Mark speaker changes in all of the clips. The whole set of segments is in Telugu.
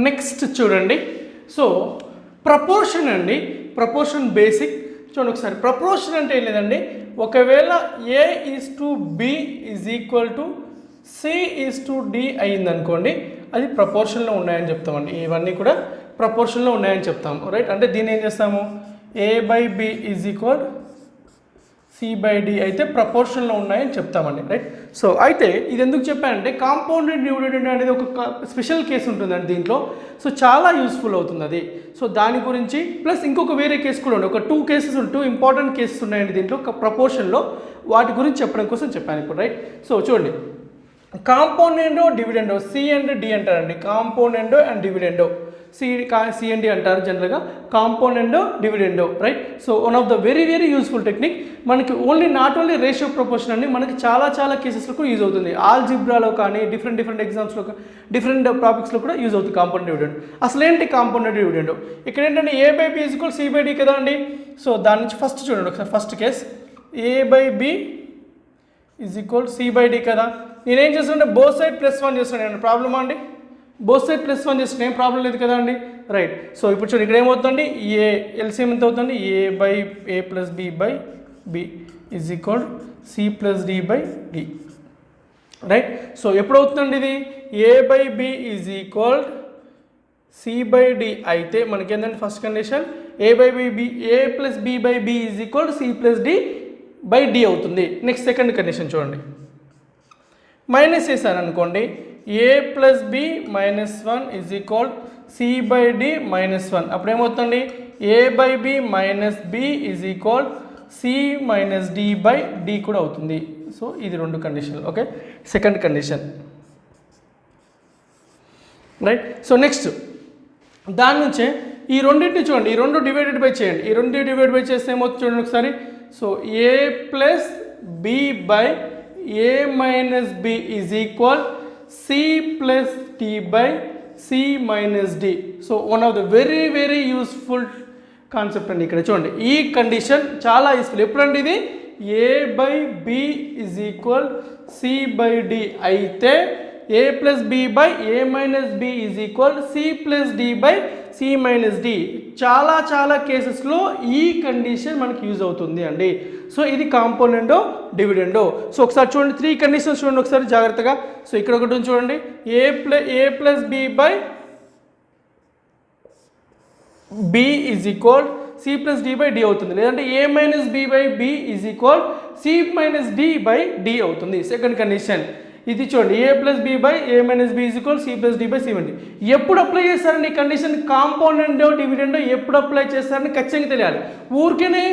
Speaker 1: నెక్స్ట్ చూడండి. సో ప్రపోర్షన్ అండి, ప్రపోర్షన్ బేసిక్ చూడండి ఒకసారి. ప్రపోర్షన్ అంటే ఏం లేదండి, ఒకవేళ A:B = C:D అయిందనుకోండి, అది ప్రపోర్షన్లో ఉన్నాయని చెప్తామండి. ఇవన్నీ కూడా ప్రపోర్షన్లో ఉన్నాయని చెప్తాము, రైట్. అంటే దీన్ని ఏం చేస్తాము, A/B = C/D అయితే ప్రపోర్షన్లో ఉన్నాయని చెప్తామండి, రైట్. సో అయితే ఇది ఎందుకు చెప్పానంటే కాంపౌండెడ్ డివిడెండ్ అనేది ఒక స్పెషల్ కేసు ఉంటుందండి దీంట్లో. సో చాలా యూస్ఫుల్ అవుతుంది అది. సో దాని గురించి ప్లస్ ఇంకొక వేరే కేసు కూడా ఉంది, ఒక 2 ఇంపార్టెంట్ కేసెస్ ఉన్నాయండి దీంట్లో ప్రపోర్షన్లో. వాటి గురించి చెప్పడం కోసం చెప్పాను ఇప్పుడు, రైట్. సో చూడండి, componendo dividendo, C and D అంటారండి. Componendo and dividendo, C and D అంటారు జనరల్గా, componendo dividendo, right. So one of the very useful technique. మనకి నాట్ ఓన్లీ రేషియో ప్రపోర్షన్ అండి, మనకి చాలా కేసెస్లో కూడా యూజ్ అవుతుంది. ఆల్జిబ్రాలో కానీ డిఫరెంట్ ఎగ్జామ్స్లో, డిఫరెంట్ టాపిక్స్లో కూడా యూజ్ అవుతుంది కాంపౌండ్ డివిడెండ్. అసలు ఏంటి కాంపౌండెడ్ డివిడెండ్? ఇక్కడ ఏంటంటే A/B = C/D కదా అండి. సో దాని నుంచి ఫస్ట్ చూడండి ఒకసారి. ఫస్ట్ కేస్ A/B = C/D కదా. నేనేం చేస్తానంటే బోత్ సైడ్ +1 చేస్తున్నాను. ప్రాబ్లమా అండి? బోత్ సైడ్ +1 చేస్తున్నా, ఏం ప్రాబ్లం లేదు కదా అండి, రైట్. సో ఇప్పుడు చూడండి, ఇక్కడ ఏమవుతుంది, ఎల్సిఎం ఎంత అవుతుంది, A/B/B = C+D/D, రైట్. సో ఎప్పుడు అవుతుందండి ఇది, A/B = C/D అయితే మనకి ఏంటంటే ఫస్ట్ కండిషన్ A+B/B = C+D/D అవుతుంది. నెక్స్ట్ సెకండ్ కండిషన్ చూడండి, మైనస్ చేశాను అనుకోండి, A+B - 1 = C/D-1. అప్పుడు ఏమవుతుంది, A/B - B = C-D/D కూడా అవుతుంది. సో ఇది 2 కండిషన్లు, okay. Second condition, right. So next దాని నుంచే ఈ రెండింటిని చూడండి, ఈ 2 డివైడెడ్ బై చేయండి. ఈ 2 డివైడ్ బై చేస్తే ఏమవుతుంది చూడండి ఒకసారి. So A+B/A - B = C+D/C-D. So one of the very useful concept అండి. ఇక్కడ చూడండి, ఈ కండిషన్ చాలా యూస్ఫుల్. ఎప్పుడండి ఇది, A/B = C/D అయితే A+B/A - B = C+D/C-D. చాలా కేసెస్లో ఈ కండిషన్ మనకి యూజ్ అవుతుంది అండి. సో ఇది కాంపౌండెండో డివిడెండో. సో ఒకసారి చూడండి, 3 కండిషన్స్ చూడండి ఒకసారి జాగ్రత్తగా. సో ఇక్కడ ఒకటి చూడండి, A+B/B = C+D/D అవుతుంది, లేదంటే A-B/B = C-D/D అవుతుంది. సెకండ్ కండిషన్ ఇది చూడండి, A+B/A - B = C+D/C-D. ఎప్పుడు అప్లై చేస్తారండి ఈ కండిషన్? కాంపౌండెండో డివిడెండో ఎప్పుడు అప్లై చేస్తారని ఖచ్చితంగా తెలియాలి. ఊరికేనే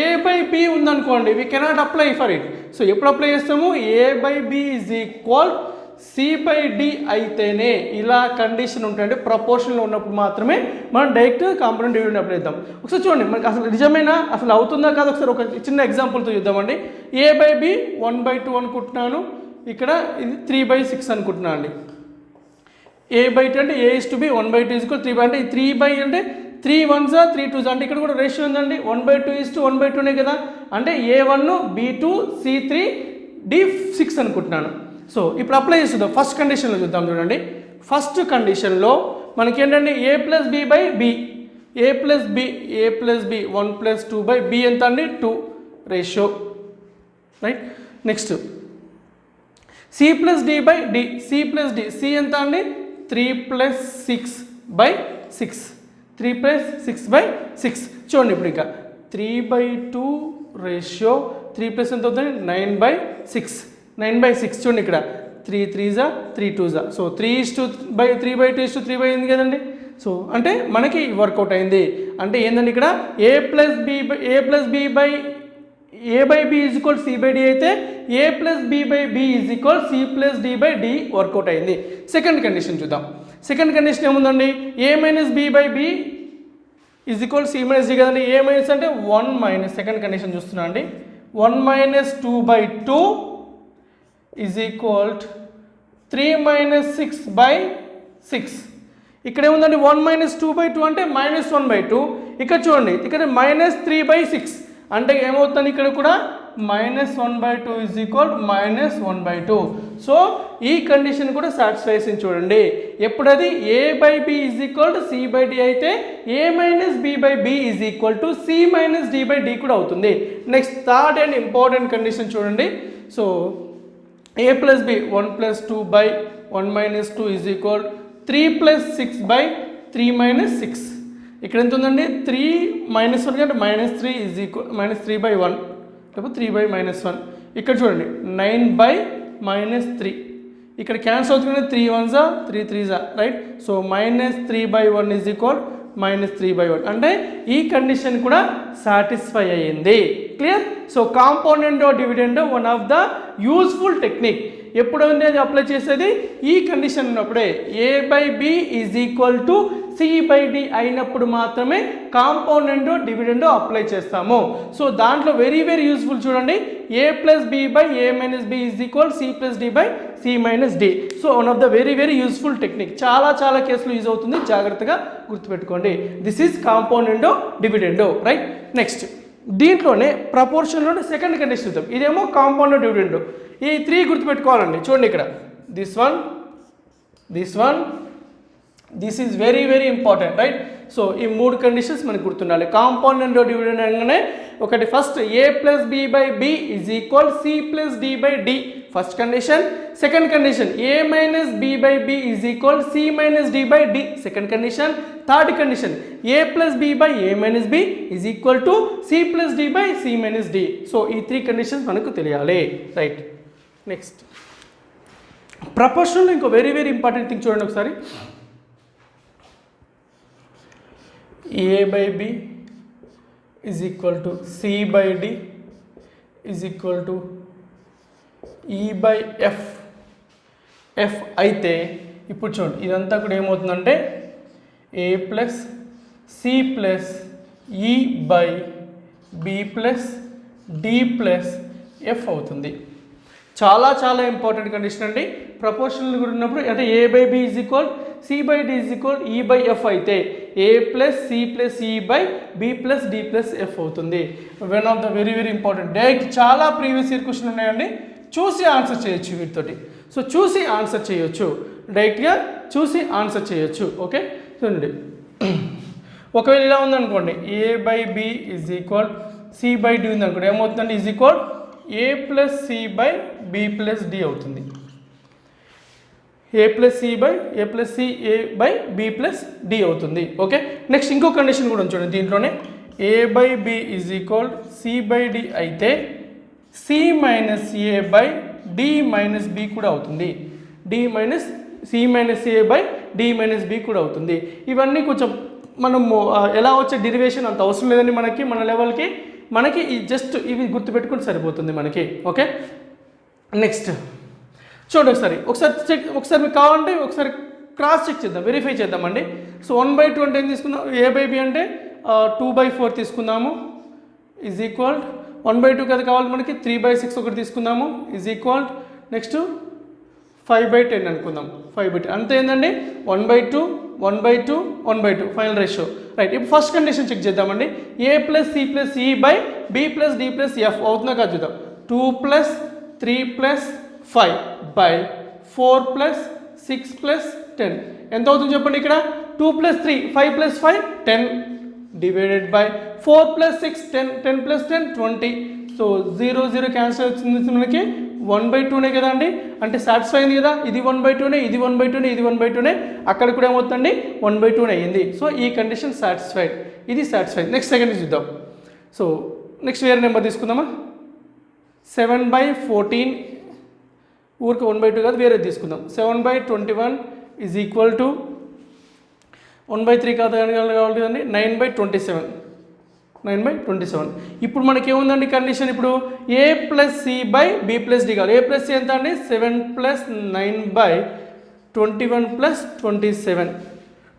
Speaker 1: A/B ఉందనుకోండి, we cannot apply for it. So ఎప్పుడు అప్లై చేస్తాము, A/B = C/D అయితేనే ఇలా కండిషన్ ఉంటుంది. ప్రపోర్షన్లో ఉన్నప్పుడు మాత్రమే మనం డైరెక్ట్ కాంపౌండెంట్ డివిడెండ్ అప్లై చేద్దాం. ఒకసారి చూడండి, మనకి అసలు నిజమేనా, అసలు అవుతుందా కాదు, ఒకసారి ఒక చిన్న ఎగ్జాంపుల్తో చూద్దామండి. A/B 1/2 అనుకుంటున్నాను, ఇక్కడ ఇది 3/6 అనుకుంటున్నాను అండి. A/2 అంటే A:B 1/2 = 3 అంటే 3 అంటే 3 1s 3 2s అంటే ఇక్కడ కూడా రేషియో ఉందండి. 1/2 కదా. అంటే A1 B2 C3 D6 అనుకుంటున్నాను. సో ఇప్పుడు అప్లై చేస్తుందాం. ఫస్ట్ కండిషన్లో చూద్దాం చూడండి. ఫస్ట్ కండిషన్లో మనకి ఏంటంటే A+B/B 1+2/B ఎంత అండి, 2 ratio, right. Next C+D/D C ఎంత అండి, 3+6/6 3+6/6. చూడండి ఇప్పుడు ఇంకా 3/2 రేషియో 3+ ఎంత అవుతుంది, 9/6 చూడండి. ఇక్కడ 3 3s 3 2s. సో 3:3/2 అయింది కదండి. సో అంటే మనకి వర్కౌట్ అయింది. అంటే ఏంటండి ఇక్కడ A+B = C/D అయితే A+B/B = C+D/D వర్కౌట్ అయింది. సెకండ్ కండిషన్ చూద్దాం. సెకండ్ కండిషన్ ఏముందండి, A-B/B = C-D కదండి. A- అంటే 1 సెకండ్ కండిషన్ చూస్తున్నా అండి, 1 - 2/2 = 3 - 6/6. ఇక్కడ ఏముందండి, 1 - 2/2 అంటే -1/2. ఇక్కడ చూడండి, ఇక్కడ -3/6 అంటే ఏమవుతుంది, ఇక్కడ కూడా -1/2 ఈజ్ ఈక్వల్ -1/2. సో ఈ కండిషన్ కూడా సాటిస్ఫై అయింది చూడండి. ఎప్పుడది a/b is equal to c/d అయితే a - b/b is equal to c - d/d కూడా అవుతుంది. Next third and important condition చూడండి. So a + b 1 + 2/1 - 2 is equal 3 + 6/3 - 6. ఇక్కడ ఎంత ఉందండి 3 - 1 అంటే -3 ఈజ్ ఈక్వల్ -3/1 లేకపోతే 3/-1. ఇక్కడ చూడండి 9/-3. ఇక్కడ క్యాన్సిల్ అవుతుంది 3 1s 3 3s right. So -3/1 is equal -3/1 అంటే ఈ కండిషన్ కూడా సాటిస్ఫై అయ్యింది. Clear. So compound dividend one of the useful technique. ఎప్పుడు అనేది అప్లై చేసేది ఈ కండిషన్ ఉన్నప్పుడే a/b is equal to c/d అయినప్పుడు మాత్రమే కాంపౌండ్ డివిడెండ్ అప్లై చేస్తాము. సో దాంట్లో వెరీ వెరీ యూస్ఫుల్ చూడండి. a + b/a - b is equal c + d/c - d. So one of the very very useful technique. చాలా కేసులు యూజ్ అవుతుంది, జాగ్రత్తగా గుర్తుపెట్టుకోండి. This is compound dividend right. Next దీంట్లోనే ప్రపోర్షన్లోనే సెకండ్ కండిషన్ చూద్దాం. ఇదేమో కాంపౌండ్ డివిడెండ్. ఈ 3 గుర్తుపెట్టుకోవాలండి. చూడండి ఇక్కడ this one this is very very important right. So ఈ 3 కండిషన్స్ మనకు గుర్తుండాలి. కాంపౌండ్ డివిడెండ్ అనగానే ఒకటి first a + b/b is equal c + d/d first condition. Second condition a - b/b is equal c - d/d second condition. Third condition a + b/a - b is equal to c + d/c - d. So ఈ 3 కండిషన్స్ మనకు తెలియాలి రైట్. నెక్స్ట్ ప్రపోర్షన్లో ఇంకో వెరీ వెరీ ఇంపార్టెంట్ థింగ్ చూడండి ఒకసారి. a/b is equal to c/d is equal to e/f అయితే ఇప్పుడు చూడండి ఇదంతా కూడా ఏమవుతుందంటే a + c + e/b + d + f అవుతుంది. చాలా ఇంపార్టెంట్ కండిషన్ అండి. ప్రపోర్షనల్ కూడా ఉన్నప్పుడు అంటే a/b is equal c/d is equal e/f అయితే a + c + e/b + d + f అవుతుంది. One of the very very important. Direct చాలా ప్రీవియస్ ఇయర్ క్వశ్చన్ ఉన్నాయండి. చూసి ఆన్సర్ చేయొచ్చు వీటితోటి. సో చూసి ఆన్సర్ చేయొచ్చు, డైరెక్ట్గా చూసి ఆన్సర్ చేయొచ్చు. ఓకే చూడండి. ఒకవేళ ఇలా ఉందనుకోండి a/b ఈజ్ ఈక్వల్ c/d ఉందనుకోండి ఏమవుతుందండి is equal a + c/b + d అవుతుంది. a + c/b + d అవుతుంది. ఓకే నెక్స్ట్ ఇంకో కండిషన్ కూడా చూడండి. దీంట్లోనే a/b ఈజ్ ఈక్వల్ c/d అయితే c - a/d - b కూడా అవుతుంది. c - a/d - b కూడా అవుతుంది. ఇవన్నీ కొంచెం మనము ఎలా వచ్చే డెరివేషన్ అంత అవసరం లేదండి మన లెవెల్కి. మనకి ఈ జస్ట్ ఇవి గుర్తుపెట్టుకుంటే సరిపోతుంది మనకి. ఓకే నెక్స్ట్ చూడండి ఒకసారి మీకు కావాలంటే ఒకసారి క్రాస్ చెక్ చేద్దాం, వెరిఫై చేద్దామండి. సో 1/2 అంటే ఏం తీసుకుందాం, a/b అంటే 2/4 తీసుకుందాము ఈజ్ ఈక్వల్ 1/2 కదా కావాలి మనకి. 3/6 ఒకటి తీసుకుందాము ఈజ్ ఈక్వల్ నెక్స్ట్ 5/10 అనుకుందాం. 5/10 అంతే ఏంటండి 1/2 1/2 1/2 ఫైనల్ రేషియో రైట్. ఇప్పుడు ఫస్ట్ కండిషన్ చెక్ చేద్దామండి. a + c + e/b + d + f అవుతుందా కాదు చూద్దాం. 2 + 3 + 5/4 + 6 + 10 ఎంత అవుతుంది చెప్పండి. ఇక్కడ 2 + 3 5 + 5 10 డివైడెడ్ బై 4 + 6 10 10 + 10 20. సో 0 0 క్యాన్సిల్ అవుతుంది మనకి 1/2నే కదా అండి. అంటే సాటిస్ఫై అయింది కదా. ఇది 1/2నే, ఇది 1/2నే, ఇది 1/2నే. అక్కడ కూడా ఏమవుతుందండి 1/2నే అయ్యింది. సో ఈ కండిషన్ సాటిస్ఫైడ్, ఇది సాటిస్ఫైడ్. నెక్స్ట్ సెకండ్ చూద్దాం. సో నెక్స్ట్ వేరే నెంబర్ తీసుకుందామా. 7/14 ఊరికి 1/2 కాదు వేరేది తీసుకుందాం. 7/21 ఈజ్ ఈక్వల్ టు 1/3 కాదు కావాలి కదండి 9/27 9/27. ఇప్పుడు మనకి ఏముందండి కండిషన్. ఇప్పుడు a + c/b + d కావాలి. a + c ఎంత అండి 7 + 9/21 + 27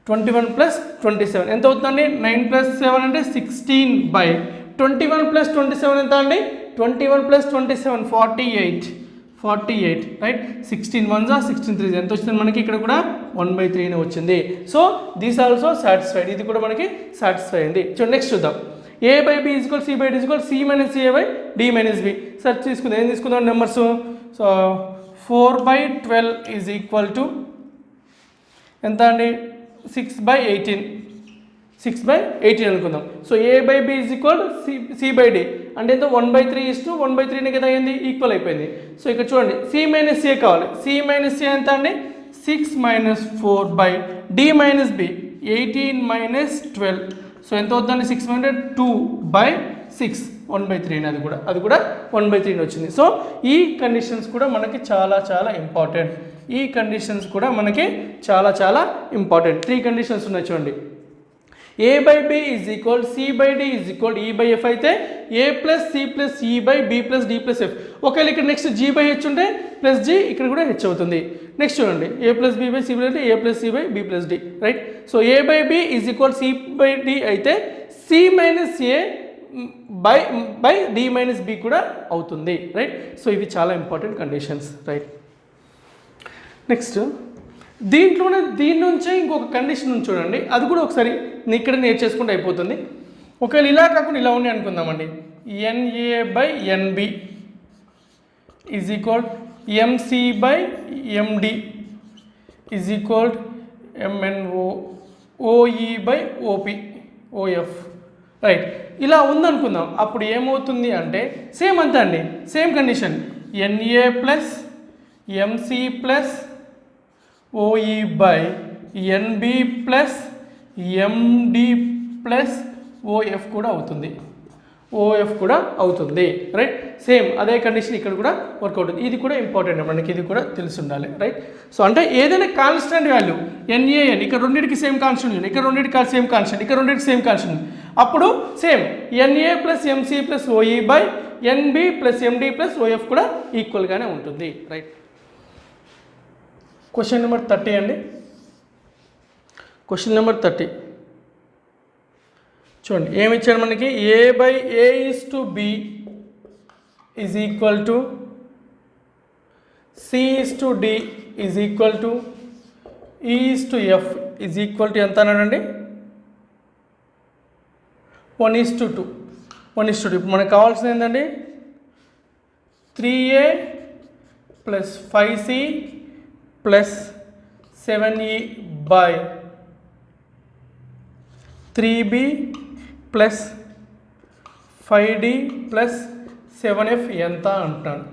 Speaker 1: 21 + 27 ఎంత అవుతుందండి 9 + 7 అంటే 16/21 + 27 ఎంత అండి 21 + 27 48 రైట్. 16 1s 16 3s ఎంత వచ్చింది మనకి. ఇక్కడ కూడా 1/3 వచ్చింది. సో దిస్ ఆల్సో సాటిస్ఫైడ్, ఇది కూడా మనకి సాటిస్ఫై అయింది. సో నెక్స్ట్ చూద్దాం. A/B = C/D = C - A by D - B. Search తీసుకుందాం, ఏం తీసుకుందాం నెంబర్స్. సో 4/12 = ఎంత అండి, 6/18 అనుకుందాం. సో A/B = C/D అంటే ఎంత, 1/3 కదా అయింది, ఈక్వల్ అయిపోయింది. సో ఇక్కడ చూడండి C - A కావాలి. C - A ఎంత అండి, 6 - 4/D - B 18 - 12. సో ఎంత అవుతుందండి, 6 - 2/6 1/3 అది కూడా 1/3 వచ్చింది. సో ఈ కండిషన్స్ కూడా మనకి చాలా ఇంపార్టెంట్. ఈ కండిషన్స్ కూడా మనకి చాలా ఇంపార్టెంట్. 3 కండిషన్స్ ఉన్నాయి చూడండి. A/B = C/D = E/F అయితే A + C + E/B + D + F. ఒకవేళ ఇక్కడ నెక్స్ట్ G/H ఉంటే ప్లస్ G ఇక్కడ కూడా H అవుతుంది. నెక్స్ట్ చూడండి A + B/C అంటే A + C/B + D, right. So A/B = C/D అయితే C - A by D - B కూడా అవుతుంది, రైట్. సో ఇవి చాలా ఇంపార్టెంట్ కండిషన్స్, రైట్. నెక్స్ట్ దీని నుంచే ఇంకొక కండిషన్ ఉంది చూడండి, అది కూడా ఒకసారి ఇక్కడ నేర్చేసుకుంటే అయిపోతుంది. ఒకవేళ ఇలా కాకుండా ఇలా ఉన్నాయి అనుకుందామండి. NA/NB = MC/MD = MNO OE/OF, right. ఇలా ఉందనుకుందాం. అప్పుడు ఏమవుతుంది అంటే సేమ్ అంతే అండి, same condition. NA + MC + OE/NB + MD + OF కూడా అవుతుంది, రైట్. సేమ్ అదే కండిషన్ ఇక్కడ కూడా వర్కౌట్ అవుతుంది. ఇది కూడా ఇంపార్టెంట్ మనకి, ఇది కూడా తెలిసి ఉండాలి, రైట్. సో అంటే ఏదైనా కాన్స్టెంట్ వాల్యూ NaN ఇక్కడ రెండింటికి సేమ్ కాన్స్టెంట్ ఉంది, ఇక్కడ రెండింటికి సేమ్ కాన్స్టెంట్, ఇక్కడ రెండింటికి సేమ్ కాన్స్టెంట్, అప్పుడు same NA + MC + OE/NB + MD + OF కూడా ఈక్వల్గానే ఉంటుంది, రైట్. క్వశ్చన్ నెంబర్ 30 అండి. క్వశ్చన్ నెంబర్ 30 చూడండి, ఏమి ఇచ్చాడు మనకి. A/A/B = C/D = E/F ఎంత అన్నాడండి, 1:2. ఇప్పుడు మనకు కావాల్సింది ఏంటండి, 3A + 5C + 7E by 3B + 5D + 7F ఎంత అంటున్నాడు,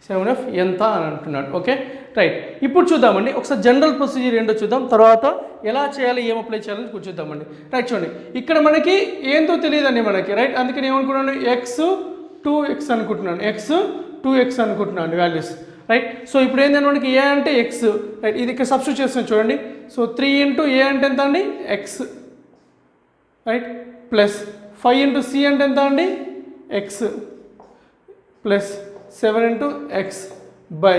Speaker 1: 7F ఎంత అని అంటున్నాడు, ఓకే, రైట్. ఇప్పుడు చూద్దామండి ఒకసారి జనరల్ ప్రొసీజర్ ఏంటో చూద్దాం, తర్వాత ఎలా చేయాలి, ఏం అప్లై చేయాలని చూద్దామండి, రైట్. చూడండి ఇక్కడ మనకి ఏందో తెలియదండి మనకి, రైట్. అందుకని ఏమనుకున్నాను, x2x అనుకుంటున్నాను, x2x అనుకుంటున్నాను వాల్యూస్, రైట్. సో ఇప్పుడు ఏంటంటే మనకి A అంటే x, రైట్. ఇది ఇక్కడ సబ్స్టిట్యూట్ చేస్తున్నాం చూడండి. సో 3 × A అంటే ఎంత అండి, x, రైట్, ప్లస్ 5 × C అంటే ఎంత అండి, x, ప్లస్ 7 × x బై,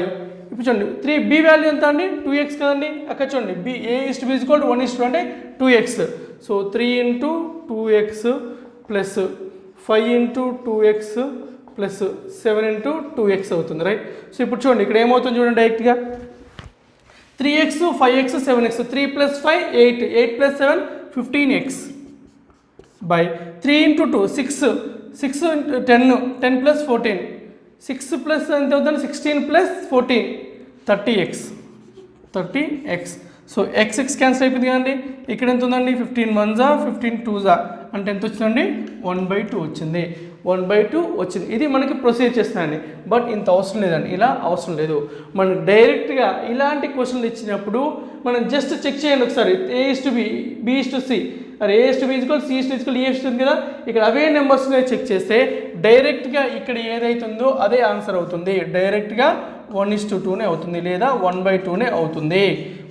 Speaker 1: ఇప్పుడు చూడండి 3B వాల్యూ ఎంత అండి, 2x కదండి. అక్కడ చూడండి A/B = 1:2 అంటే 2x. So 3 × 2x plus 5 × 2x plus 7 × 2x అవుతుంది, రైట్. సో ఇప్పుడు చూడండి ఇక్కడ ఏమవుతుంది చూడండి, డైరెక్ట్గా 3x 5x 7x 3 + 5 8 8 + 7 15x by 3 × 2 6 6 × 10 10 + 14 6 plus ఎంత అవుతుంది, 16 + 14 30x. సో x క్యాన్సిల్ అయిపోయింది కదండి. ఇక్కడ ఎంత ఉందండి, 15 1s 15 2s అంటే ఎంత వచ్చిందండి, 1/2 వచ్చింది, 1/2 వచ్చింది. ఇది మనకి ప్రొసీడ్ చేస్తున్నాయండి. బట్ ఇంత అవసరం లేదండి, ఇలా అవసరం లేదు. మనం డైరెక్ట్గా ఇలాంటి క్వశ్చన్లు ఇచ్చినప్పుడు మనం జస్ట్ చెక్ చేయండి ఒకసారి. A/B B/C అరే A/B = C/D = E/F కదా. ఇక్కడ అవే నెంబర్స్ని చెక్ చేస్తే డైరెక్ట్గా ఇక్కడ ఏదైతుందో అదే ఆన్సర్ అవుతుంది. డైరెక్ట్గా 1:2 అవుతుంది, లేదా 1/2 అవుతుంది,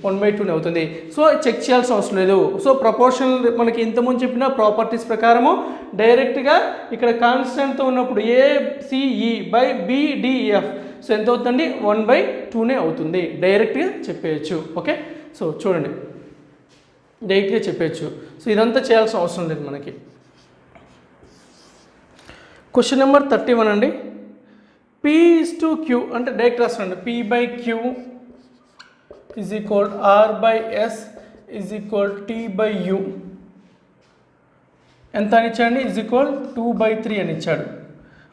Speaker 1: 1/2 అవుతుంది. సో చెక్ చేయాల్సిన అవసరం లేదు. సో ప్రపోర్షన్ మనకి ఇంతకుముందు చెప్పిన ప్రాపర్టీస్ ప్రకారము డైరెక్ట్గా ఇక్కడ కాన్స్టెంట్తో ఉన్నప్పుడు ACE/BDF సో ఎంత అవుతుందండి, 1/2 అవుతుంది. డైరెక్ట్గా చెప్పేయచ్చు, ఓకే. సో చూడండి డైరెక్ట్గా చెప్పేయచ్చు. సో ఇదంతా చేయాల్సిన అవసరం లేదు మనకి. క్వశ్చన్ నెంబర్ 31 అండి. P/Q అంటే డైరెక్ట్ రాసుకోండి. P/Q = R/S = T/U ఎంత అని ఇచ్చాడండి ఈజ్ ఈక్వల్ 2/3 అని ఇచ్చాడు.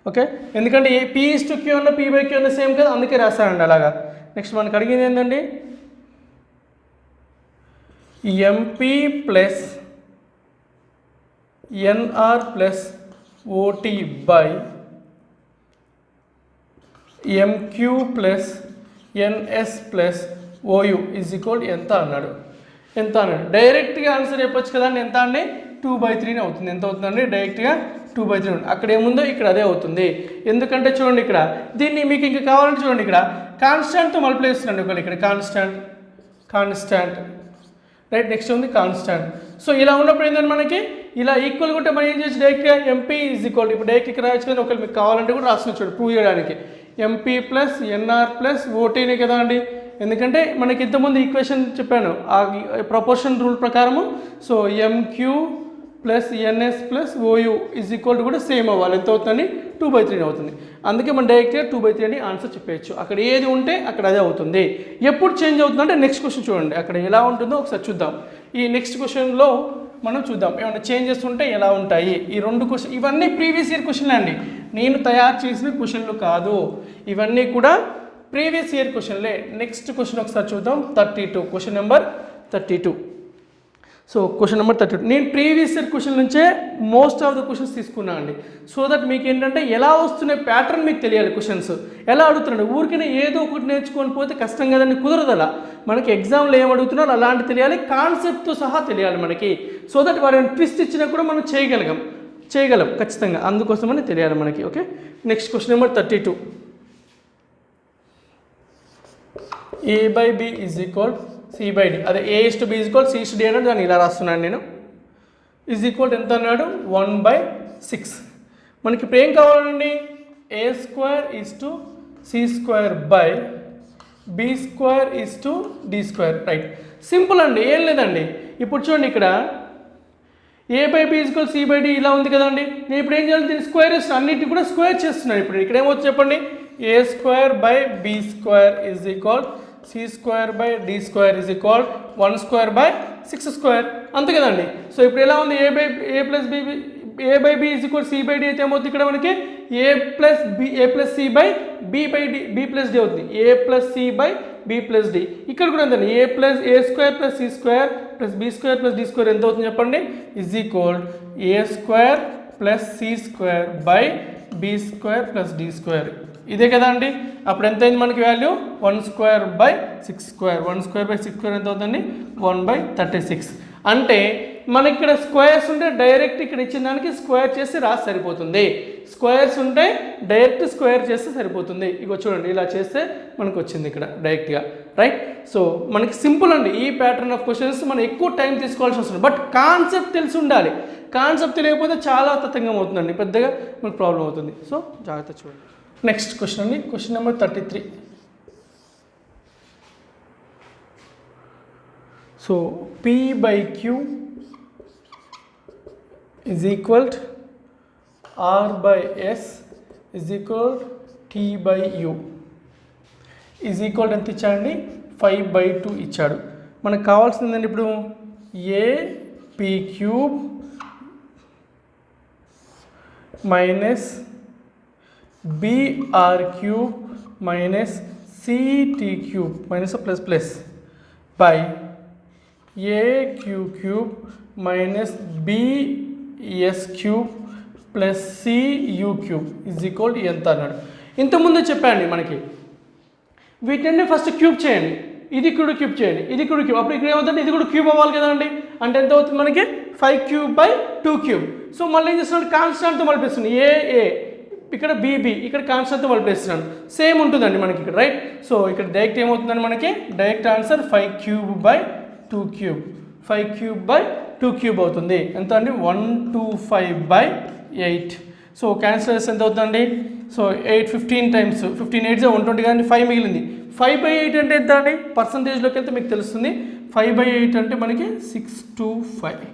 Speaker 1: ఓకే, ఎందుకంటే ఏ P/Q అన్న P/Q అన్న సేమ్ కదా, అందుకే రాస్తానండి అలాగా. నెక్స్ట్ మనకు అడిగింది ఏంటండి MP plus NR plus OT by MQ plus NS plus OU is equal ఎంత అన్నాడు. డైరెక్ట్గా ఆన్సర్ చెప్పొచ్చు కదండి. ఎంత అండి 2/3 అవుతుంది. ఎంత అవుతుందండి డైరెక్ట్గా 2/3. అక్కడ ఏముందో ఇక్కడ అదే అవుతుంది. ఎందుకంటే చూడండి ఇక్కడ దీన్ని మీకు ఇంకా కావాలంటే చూడండి ఇక్కడ కాన్స్టాంట్తో మల్టిప్లై చేస్తున్నాండి. ఒకవేళ ఇక్కడ కాన్స్టాంట్ రైట్, నెక్స్ట్ ఉంది కాన్స్టాంట్. సో ఇలా ఉన్నప్పుడు ఏంటంటే మనకి ఇలా ఈక్వల్గా ఉంటే మనం ఏం చేసి డైరెక్ట్గా MP ఈజ్ ఈక్వల్ ఇప్పుడు డైరెక్ట్ ఇక్కడ రావచ్చు కదా. ఒకవేళ మీకు కావాలంటే కూడా రాసుకుని చూడండి ప్రూవ్ చేయడానికి. MP ప్లస్ NR ప్లస్ OTనే కదా అండి. ఎందుకంటే మనకి ఇంతకుముందు ఈక్వేషన్ చెప్పాను ఆ ప్రపోర్షన్ రూల్ ప్రకారము. So MQ plus NS plus OU is equal to కూడా సేమ్ అవ్వాలి. ఎంత అవుతుంది 2/3 అవుతుంది. అందుకే మనం డైరెక్ట్గా 2/3 అని ఆన్సర్ చెప్పేయచ్చు. అక్కడ ఏది ఉంటే అక్కడ అదే అవుతుంది. ఎప్పుడు చేంజ్ అవుతుందంటే నెక్స్ట్ క్వశ్చన్ చూడండి అక్కడ ఎలా ఉంటుందో ఒకసారి చూద్దాం. ఈ నెక్స్ట్ క్వశ్చన్లో మనం చూద్దాం ఏమైనా చేంజెస్ ఉంటే ఎలా ఉంటాయి. ఈ 2 క్వశ్చన్ ఇవన్నీ ప్రీవియస్ ఇయర్ క్వశ్చన్లు అండి, నేను తయారు చేసిన క్వశ్చన్లు కాదు. ఇవన్నీ కూడా ప్రీవియస్ ఇయర్ క్వశ్చన్లే. నెక్స్ట్ క్వశ్చన్ ఒకసారి చూద్దాం. 32 question number 32. So question number 32 నేను ప్రీవియస్ ఇయర్ క్వశ్చన్ నుంచే మోస్ట్ ఆఫ్ ద క్వశ్చన్స్ తీసుకున్నాను అండి. సో దట్ మీకు ఏంటంటే ఎలా వస్తున్నాయి ప్యాటర్న్ మీకు తెలియాలి. క్వశ్చన్స్ ఎలా అడుగుతున్నాడు ఊరికనే ఏదో ఒకటి నేర్చుకొని పోతే కష్టం కదండి, కుదరదు. అలా మనకి ఎగ్జామ్లో ఏం అడుగుతున్నారో అలాంటి తెలియాలి, కాన్సెప్ట్తో సహా తెలియాలి మనకి. సో దట్ వారిని ట్విస్ట్ ఇచ్చినా కూడా మనం చేయగలం ఖచ్చితంగా. అందుకోసమని తెలియాలి మనకి. Okay, next question number 32. A/B is equal C/D. అదే A/B ఈజ్ ఈక్వల్ C/D అన్నాడు, దాన్ని ఇలా రాస్తున్నాను నేను. ఈజ్ ఈక్వల్ ఎంత అన్నాడు 1/6. మనకి ఇప్పుడు ఏం కావాలండి A² is to C² by B² is to D². Right, simple అండి, ఏం లేదండి. ఇప్పుడు చూడండి ఇక్కడ A/B ఈజ్ ఈక్వల్ C/D ఇలా ఉంది కదండి. నేను ఇప్పుడు ఏం చేయాలి దీన్ని స్క్వేర్ చేస్తున్నాను, అన్నిటిని కూడా స్క్వేర్ చేస్తున్నాను. ఇప్పుడు ఇక్కడ ఏమవుతుంది చెప్పండి A² by B² is equal C² by D² is equal 1² by 6². అంతే కదండి. సో ఇప్పుడు ఎలా ఉంది A/B ఈజ్ ఈక్వల్ C/D అయితే ఏమవుతుంది ఇక్కడ మనకి A plus C by B plus D అవుతుంది. A plus C by B plus D. ఇక్కడ కూడా అంతే A² plus C² plus B² plus D² ఎంత అవుతుంది చెప్పండి is equal A² plus C² by B² plus D². ఇదే కదా అండి. అప్పుడు ఎంత అయింది మనకి వాల్యూ 1² బై 6². 1² బై 6² ఎంత అవుతుంది 1/36. అంటే మనకి ఇక్కడ స్క్వేర్స్ ఉంటే డైరెక్ట్ ఇక్కడ ఇచ్చిన దానికి స్క్వేర్ చేసి రాసి సరిపోతుంది. స్క్వేర్స్ ఉంటే డైరెక్ట్ స్క్వేర్ చేస్తే సరిపోతుంది. ఇగో చూడండి ఇలా చేస్తే మనకు వచ్చింది ఇక్కడ డైరెక్ట్గా. రైట్, సో మనకి సింపుల్ అండి. ఈ ప్యాటర్న్ ఆఫ్ క్వశ్చన్స్ మనం ఎక్కువ టైం తీసుకోవాల్సి వస్తుంది. బట్ కాన్సెప్ట్ తెలిసి ఉండాలి. కాన్సెప్ట్ తెలియకపోతే చాలా తతంగం అవుతుందండి, పెద్దగా మనకు ప్రాబ్లం అవుతుంది. సో జాగ్రత్త చూడండి. నెక్స్ట్ క్వశ్చన్ అండి question number 33. So P/Q is equal to R/S is equal to T/U is equal to ఎంత ఇచ్చాడండి 5/2 ఇచ్చాడు. మనకు కావాల్సిందండి ఇప్పుడు AP³ minus BR³ minus CT³ minus plus by AQ³ minus BS³ plus CU³ is equal ఎంత అన్నాడు. ఇంతకుముందు చెప్పండి మనకి వీటిని ఫస్ట్ క్యూబ్ చేయండి, ఇది కూడా క్యూబ్ చేయండి, ఇది కూడా క్యూబ్. అప్పుడు ఇక్కడ ఏమవుతుంది ఇది కూడా క్యూబ్ అవ్వాలి కదండి. అంటే ఎంత అవుతుంది మనకి 5³ బై 2³. సో మళ్ళీ ఏం చేస్తున్నాడు కాన్స్టాంట్తో మల్టిప్లిస్తున్నాను. ఏ ఇక్కడ BB ఇక్కడ కాన్స్టాంట్తో మల్టిప్లిస్తున్నాను. సేమ్ ఉంటుందండి మనకి ఇక్కడ. రైట్, సో ఇక్కడ డైరెక్ట్ ఏమవుతుందండి మనకి డైరెక్ట్ ఆన్సర్ 5³ బై 2³ 5³ బై 2³ అవుతుంది. ఎంత అండి 125 బై 8. సో క్యాన్సల్ చేస్తే ఎంత అవుతుందండి. సో 15 టైమ్స్ 15 8 120 కానీ 5 మిగిలింది. 5/8 అంటే ఎంత అండి పర్సంటేజ్లోకి వెళ్తే మీకు తెలుస్తుంది. 5/8 అంటే మనకి 625.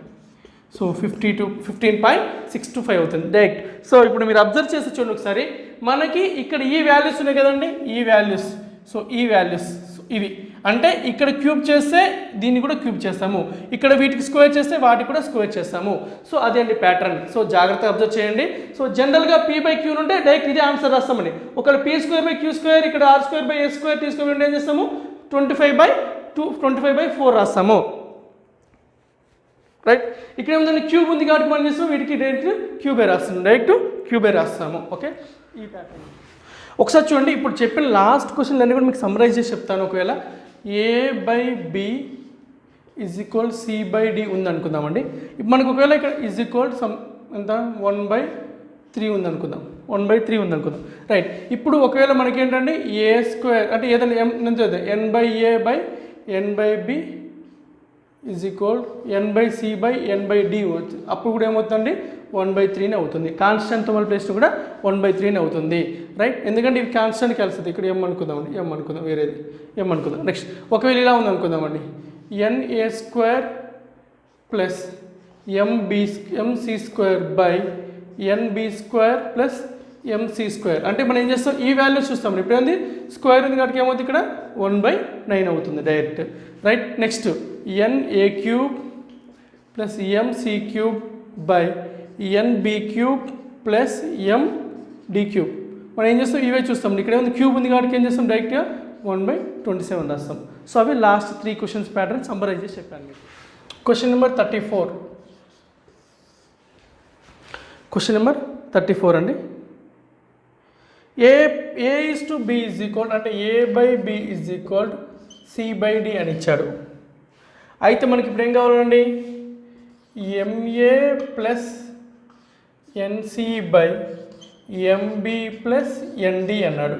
Speaker 1: సో 15.625 అవుతుంది డైరెక్ట్. సో ఇప్పుడు మీరు అబ్జర్వ్ చేసి చూడండి ఒకసారి. మనకి ఇక్కడ ఈ వాల్యూస్ ఉన్నాయి కదండి, ఈ వాల్యూస్. సో ఈ వాల్యూస్ ఇవి అంటే ఇక్కడ క్యూబ్ చేస్తే దీన్ని కూడా క్యూబ్ చేస్తాము, ఇక్కడ వీటికి స్క్వేర్ చేస్తే వాటికి కూడా స్క్వేర్ చేస్తాము. సో అదే అండి ప్యాటర్న్. సో జాగ్రత్తగా అబ్జర్వ్ చేయండి. సో జనరల్గా P/Q ఉంటే డైరెక్ట్ ఇదే ఆన్సర్ రాస్తామండి. ఒకవేళ P²/Q² ఇక్కడ R²/S² T² ఉంటే ఏం చేస్తాము 25/4 రాస్తాము. రైట్, ఇక్కడ ఏముందండి క్యూబ్ ఉంది కాబట్టి మనం చేస్తాం వీటికి డైరెక్ట్ క్యూబే రాస్తాము, డైరెక్ట్ క్యూబే రాస్తాము. ఓకే, ఈ ప్యాటర్న్ ఒకసారి చూడండి. ఇప్పుడు చెప్పిన లాస్ట్ క్వశ్చన్లు అన్నీ కూడా మీకు సమ్మరైజ్ చేసి చెప్తాను. ఒకవేళ A/B = C/D ఉంది అనుకుందామండి. ఇప్పుడు మనకు ఒకవేళ ఇక్కడ సమ్ ఎంత 1/3 ఉంది అనుకుందాం, 1/3 ఉంది అనుకుందాం. రైట్, ఇప్పుడు ఒకవేళ మనకి ఏంటంటే A² అంటే ఏదైనా n/A/n/B n/C/n/D అప్పుడు కూడా ఏమవుతుందండి 1/3 అవుతుంది. కాన్స్టెంట్ ప్లేస్ కూడా 1/3 అవుతుంది. రైట్, ఎందుకంటే ఇది కాన్స్టెంట్ కలిసింది. ఇక్కడ ఏమనుకుందామండి, ఏమనుకుందాం, వేరేది ఏమనుకుందాం. నెక్స్ట్ ఒకవేళ ఇలా ఉంది అనుకుందామండి, NA² plus MC² plus MC². అంటే మనం ఏం చేస్తాం ఈ వాల్యూ చూస్తాం. ఇప్పుడు ఏంది స్క్వేర్ ఉంది కాబట్టి ఏమవుతుంది ఇక్కడ 1/9 అవుతుంది direct. Right, next NA³ plus MC³ NB³ plus MD³ మనం ఏం చేస్తాం ఇవే చూస్తాం. ఇక్కడ ఏముంది క్యూబ్ ఉంది కాబట్టి ఏం చేస్తాం డైరెక్ట్గా 1/27 రాస్తాం. సో అవి లాస్ట్ 3 క్వశ్చన్స్ ప్యాటర్న్ సమ్మరైజ్ చేసి చెప్పాను మీకు. క్వశ్చన్ నెంబర్ 34 అండి. A/B అంటే A/B C/D అని ఇచ్చాడు. అయితే మనకి ఇప్పుడు ఏం కావాలండి MA plus NC/MB plus ND అన్నాడు.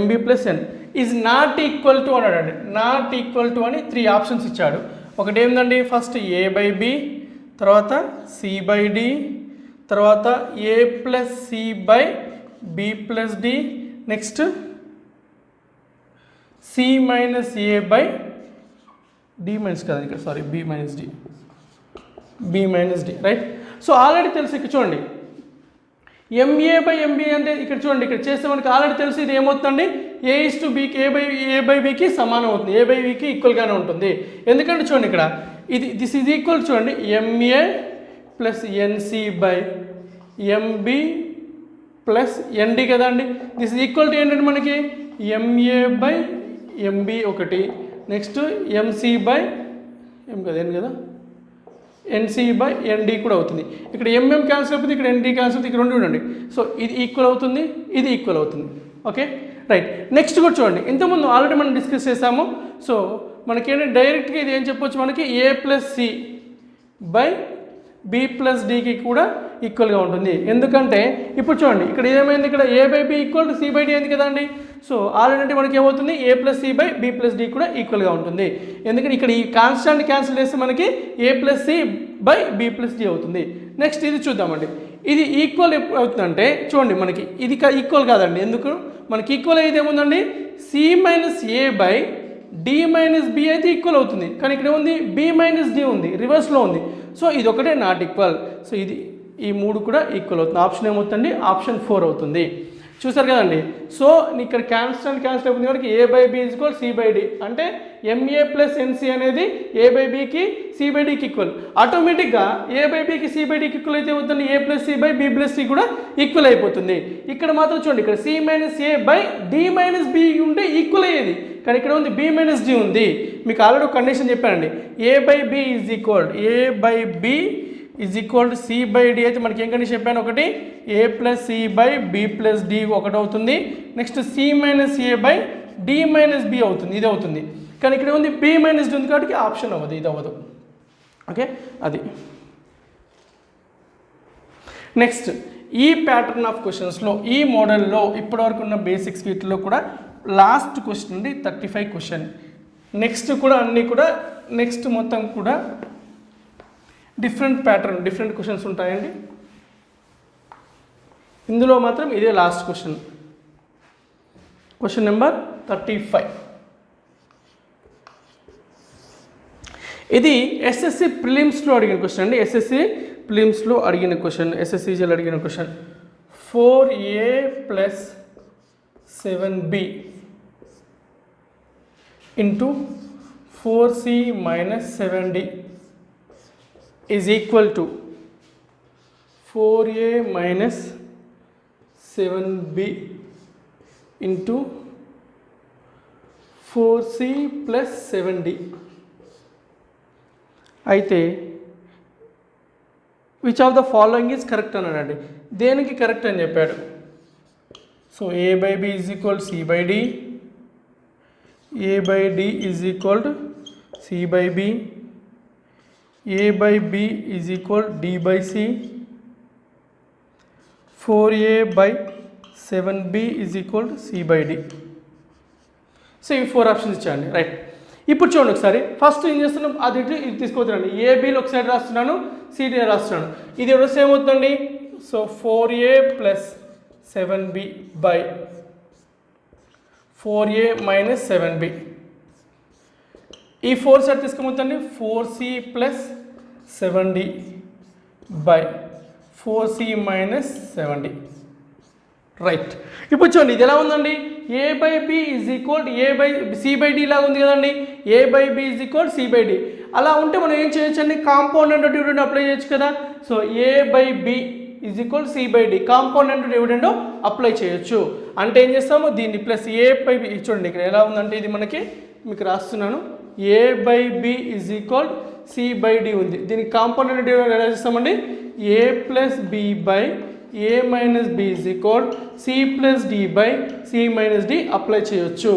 Speaker 1: MB plus N is not equal to అన్నాడు. నాట్ ఈక్వల్ టు అని 3 ఆప్షన్స్ ఇచ్చాడు. ఒకటి ఏంటండి ఫస్ట్ A/B, తర్వాత C/D, తర్వాత A plus C/B plus D, next C minus A/D minus కదా ఇక్కడ sorry B minus D. Right, so already తెలుసు. ఇక్కడ చూడండి MA/MB అంటే ఇక్కడ చూడండి ఇక్కడ చేస్తే మనకి ఆల్రెడీ తెలుసు ఇది ఏమవుతుందండి A/Bకి A/Bకి సమానం అవుతుంది, A/Bకి ఈక్వల్గానే ఉంటుంది. ఎందుకంటే చూడండి ఇక్కడ ఇది దిస్ ఈజ్ ఈక్వల్ చూడండి MA plus NC/MB plus ND కదా అండి. దిస్ ఈజ్ ఈక్వల్ టు ఏంటంటే మనకి MA/MB ఒకటి, నెక్స్ట్ MC/M కదా N కదా NC/ND కూడా అవుతుంది. ఇక్కడ MM క్యాన్సిల్ అయిపోతుంది, ఇక్కడ ND క్యాన్సిల్ అవుతుంది, ఇక్కడ రెండు ఉండండి. సో ఇది ఈక్వల్ అవుతుంది, ఇది ఈక్వల్ అవుతుంది. ఓకే రైట్, నెక్స్ట్ కూడా చూడండి ఇంతకుముందు ఆల్రెడీ మనం డిస్కస్ చేసాము. సో మనకేంటంటే డైరెక్ట్గా ఇది ఏం చెప్పొచ్చు మనకి A+C/B ప్లస్ Dకి కూడా ఈక్వల్గా ఉంటుంది. ఎందుకంటే ఇప్పుడు చూడండి ఇక్కడ ఏమైంది ఇక్కడ A/B ఈక్వల్ టు C/D అయింది కదా అండి. సో ఆల్రెడీ అంటే మనకి ఏమవుతుంది A+C/B ప్లస్ D కూడా ఈక్వల్గా ఉంటుంది. ఎందుకంటే ఇక్కడ ఈ కాన్స్టాంట్ క్యాన్సిల్ చేస్తే మనకి A+C/B ప్లస్ D అవుతుంది. నెక్స్ట్ ఇది చూద్దామండి, ఇది ఈక్వల్ ఎప్పుడు అవుతుందంటే చూడండి మనకి ఇది ఈక్వల్ కాదండి. ఎందుకు మనకి ఈక్వల్ అయితే ఏముందండి C minus A/D minus B అయితే ఈక్వల్ అవుతుంది, కానీ ఇక్కడ ఉంది B మైనస్ D ఉంది, రివర్స్లో ఉంది. సో ఇది ఒకటే నాట్ ఈక్వల్. సో ఇది ఈ 3 కూడా ఈక్వల్ అవుతుంది. ఆప్షన్ ఏమవుతుంది ఆప్షన్ 4 అవుతుంది. చూసారు కదండి. సో ఇక్కడ క్యాన్స్టెంట్ క్యాన్సిల్ అయిపోతుంది కాబట్టి A/B = C/D అంటే MA ప్లస్ NC అనేది A/Bకి C/Dకి ఈక్వల్. ఆటోమేటిక్గా A/Bకి C/Dకి ఈక్వల్ అయితే అవుతుంది A+C/B ప్లస్ C కూడా ఈక్వల్ అయిపోతుంది. ఇక్కడ మాత్రం చూడండి ఇక్కడ C minus A/D minus B ఉంటే ఈక్వల్ అయ్యేది, కానీ ఇక్కడ ఉంది B మైనస్ D ఉంది. మీకు ఆల్రెడీ ఒక కండిషన్ చెప్పానండి A/B = C/D అయితే మనకి ఏం కండిషన్ చెప్పాను ఒకటి A+C/B ప్లస్ D ఒకటి అవుతుంది. Next C minus A/D minus B అవుతుంది, ఇది అవుతుంది. కానీ ఇక్కడ ఉంది B మైనస్ D ఉంది కాబట్టి ఆప్షన్ అవ్వదు, ఇది అవ్వదు. ఓకే అది నెక్స్ట్ ఈ ప్యాటర్న్ ఆఫ్ క్వశ్చన్స్లో ఈ మోడల్లో ఇప్పటివరకు ఉన్న బేసిక్స్ వీటిలో కూడా లాస్ట్ క్వశ్చన్ నుండి 35 క్వశ్చన్. నెక్స్ట్ కూడా అన్నీ కూడా నెక్స్ట్ మొత్తం కూడా డిఫరెంట్ ప్యాటర్న్ డిఫరెంట్ క్వశ్చన్స్ ఉంటాయండి. ఇందులో మాత్రం ఇదే లాస్ట్ క్వశ్చన్, క్వశ్చన్ నెంబర్ 35. ఇది ఎస్ఎస్సి ప్రిలిమ్స్లో అడిగిన క్వశ్చన్ అండి. ఎస్ఎస్సి ప్రిలిమ్స్లో అడిగిన క్వశ్చన్, ఎస్ఎస్సిజిలో అడిగిన question 4A + 7B into 4c minus 7d is equal to 4a minus 7b into 4c plus 7d. అయితే which of the following is correct అన్నాడండి. దేనికి కరెక్ట్ అని చెప్పాడు. So a by b is equal c by d, a by d is equal to c by b, a by b is equal d by c, 4a by 7b is equal to c by d. So ఇవి 4 ఆప్షన్స్ ఇచ్చాయండి. రైట్, ఇప్పుడు చూడండి ఒకసారి. ఫస్ట్ ఏం చేస్తున్నాం, అది ఇది తీసుకొస్తున్నాను. ఏబీలో ఒక సైడ్ రాస్తున్నాను, సిడి రాస్తున్నాను. ఇది ఎవరు సేమ్ అవుతుందండి. So 4a plus 7b by 4a minus 7b. ఈ 4 సైడ్ తీసుకుపోతుంది 4c plus 7d by 4c minus 7d. Right, ఇప్పుడు చూడండి ఇది ఎలా ఉందండి. A by B is equal A by C by D లాగా ఉంది కదండి. A by B is equal C by D. అలా ఉంటే మనం ఏం చేయొచ్చు అండి, కాంపౌండ్ అండ్ డివిడెండ్ అప్లై చేయొచ్చు కదా. So A by B is equal C by D, compound and dividend apply చేయొచ్చు. అంటే ఏం చేస్తాము, దీన్ని ప్లస్ ఏ బై బి. చూడండి ఇక్కడ ఎలా ఉందంటే ఇది మనకి మీకు రాస్తున్నాను. A by B is equal C by D ఉంది. దీనికి కాంపౌండ్ అండ్ డివిడెండ్ ఎలా చేస్తామండి, A plus B by a minus B is equal C plus D by C minus D apply చేయొచ్చు.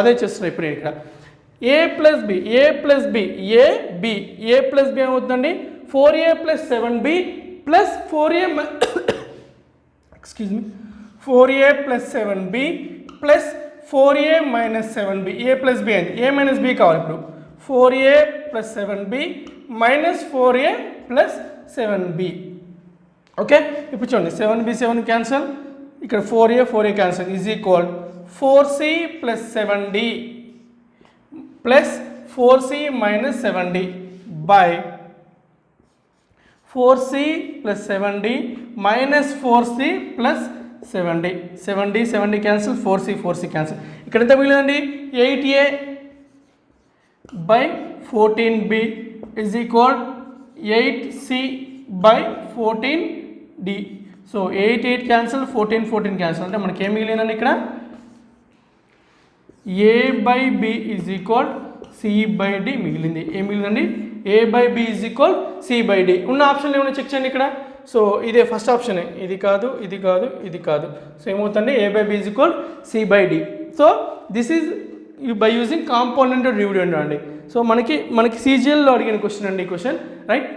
Speaker 1: అదే చేస్తున్నాను ఇప్పుడు నేను ఇక్కడ. A plus B A plus B A plus B ఏమవుతుందండి, 4a plus 7b plus 4a excuse me 4a plus 7b plus 4a minus 7b. A plus B అయింది, ఏ మైనస్ బి కావాలి ఇప్పుడు. 4a plus 7b minus 4a plus 7b. Okay, ఇప్పుడు చూడండి 7b 7 క్యాన్సల్, ఇక్కడ 4a cancel is equal 4c plus 7d plus 4c minus 7d by 4c plus 7d minus 4c plus 7d. 7d cancel, 4c cancel. ఇక్కడ ఎంత మిగిలిందండి, 8a by 14b is equal 8c by 14d. So 8 cancel, 14 cancel. అంటే మనకి ఏం మిగిలిందండి ఇక్కడ, A by B is equal C by D మిగిలింది. ఏం మిగిలిందండి, A by B is equal C by D. ఉన్న ఆప్షన్లు ఏమైనా చెక్ చేయండి ఇక్కడ. సో ఇదే ఫస్ట్ ఆప్షన్, ఇది కాదు, ఇది కాదు, ఇది కాదు. సో ఏమవుతుంది, A by B is equal C by D. So this is by using compound and dividend అండి. సో మనకి సిజిఎల్లో అడిగిన క్వశ్చన్ అండి ఈ క్వశ్చన్. రైట్,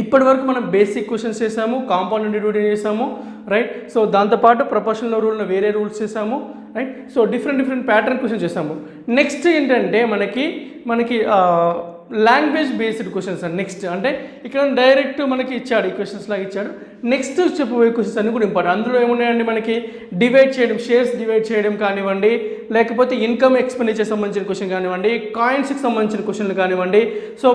Speaker 1: ఇప్పటి వరకు మనం బేసిక్ క్వశ్చన్స్ చేసాము, కాంపౌండ్ అండ్ డివిడెండ్ చేసాము. రైట్, సో దాంతోపాటు ప్రపోర్షనల్ రూల్లో వేరే రూల్స్ చేసాము. Right, so different pattern questions చేసాము. నెక్స్ట్ ఏంటంటే మనకి లాంగ్వేజ్ బేస్డ్ క్వశ్చన్స్ అండి. నెక్స్ట్ అంటే ఇక్కడ డైరెక్ట్ మనకి ఇచ్చాడు, ఈ క్వశ్చన్స్ లాగా ఇచ్చాడు. నెక్స్ట్ చెప్పబోయే క్వశ్చన్స్ అన్ని కూడా ఇంపార్టెంట్. అందులో ఏమున్నాయండి, మనకి డివైడ్ చేయడం, షేర్స్ డివైడ్ చేయడం కానివ్వండి, లేకపోతే ఇన్కమ్ ఎక్స్పెండిచర్ సంబంధించిన క్వశ్చన్ కానివ్వండి, కాయిన్స్కి సంబంధించిన క్వశ్చన్లు కానివ్వండి, సో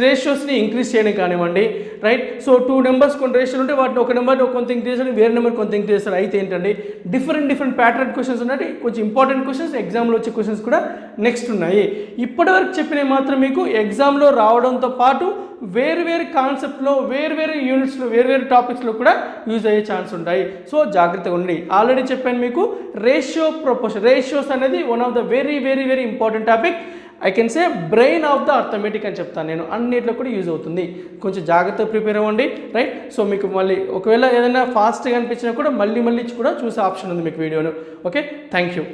Speaker 1: రేషియోస్ని ఇంక్రీజ్ చేయడం కానివ్వండి. రైట్, సో 2 నెంబర్స్ కొన్ని రేషియోలు ఉంటే వాటిని ఒక నెంబర్ కొంత ఇంక్రీజ్ చేస్తాడు, వేరే నెంబర్ కొంత ఇంక్రీజ్ చేస్తాడు. అయితే ఏంటండి, డిఫరెంట్ ప్యాటర్న్ క్వశ్చన్స్ ఉన్నాయి, కొంచెం ఇంపార్టెంట్ క్వశ్చన్స్, ఎగ్జామ్లో వచ్చే క్వశ్చన్స్ కూడా నెక్స్ట్ ఉన్నాయి. ఇప్పటివరకు చెప్పినవి మాత్రం మీకు ఎగ్జామ్లో రావడంతో పాటు వేరు కాన్సెప్ట్లో, వేరు యూనిట్స్లో, వేరు టాపిక్స్లో కూడా యూజ్ అయ్యే ఛాన్స్ ఉంటాయి. సో జాగ్రత్తగా ఉండండి. ఆల్రెడీ చెప్పాను మీకు, రేషియోస్ అనేది one of the very important topic. I can say brain of the arithmetic అని చెప్తాను నేను. అన్నిట్లో కూడా యూజ్ అవుతుంది. కొంచెం జాగ్రత్తగా ప్రిపేర్ అవ్వండి. రైట్, సో మీకు మళ్ళీ ఒకవేళ ఏదైనా ఫాస్ట్గా అనిపించినా కూడా మళ్ళీ కూడా చూసే ఆప్షన్ ఉంది మీకు వీడియోను. Okay, thank you.